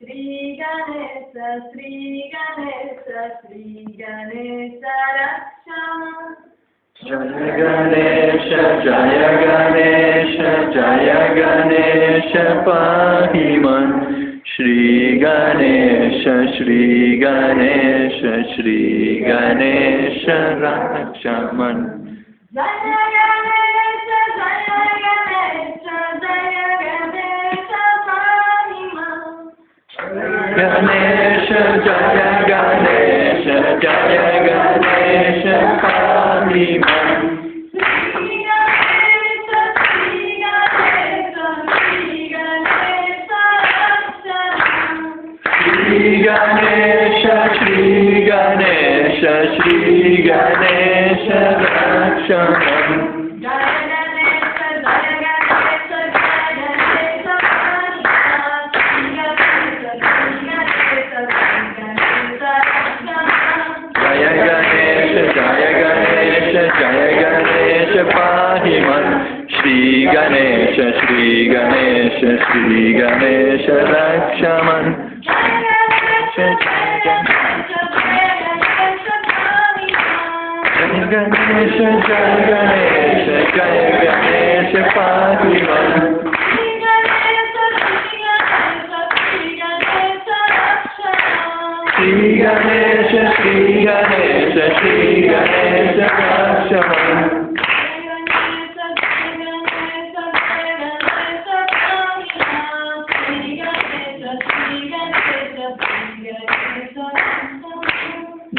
Shri Ganesha, Shri Ganesha, Shri Ganesha Rakshama. Jaya Ganesha, Jaya Ganesha, Jaya Ganesha Pahiman. Shri Ganesha, Shri Ganesha, Shri Ganesha Rakshaman. Jaya Ganesha, Jaya Ganesha, Jaya Ganesha Pahiman. Ganesha, Jaya Ganesha, Jaya Ganesha Pahiman. Shri Ganesha, Shri Ganesha, Shri Ganesha Rakshaman. Jaya Ganesha, Jaya Ganesha, Jaya Ganesha Pahiman. Jaya Ganesha, Jaya Ganesha, Jaya Ganesha Pahiman. Shri Ganesha, Shri Ganesha, Shri Ganesha Rakshaman. Jaya Ganesha, Jaya Ganesha, Jaya Ganesha Pahiman. Shri Ganesha, Shri Ganesha, Shri Ganesha Rakshaman.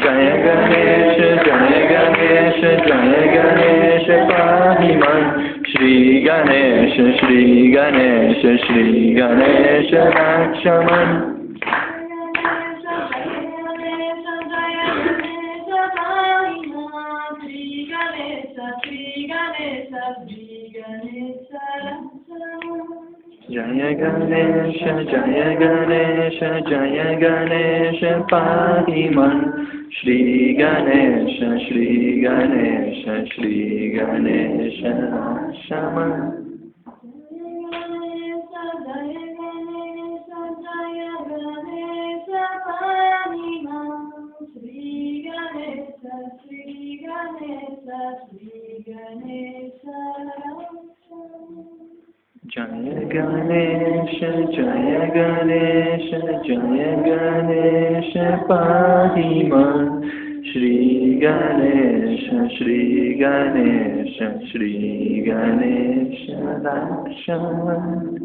Jaya Ganesha, Jaya Ganesha, Jaya Ganesha Pahiman. Shri Ganesha, Shri Ganesha, Shri Ganesha Rakshaman. Jaya Ganesha, Jaya Ganesha, Jaya Ganesha Pahiman. Shri Ganesha, Shri Ganesha, Shri Ganesha Rakshaman. Jaya Ganesha, Jaya Ganesha, Jaya Ganesha Pahiman. Shri Ganesha, Shri Ganesha, Shri Ganesha Rakshaman.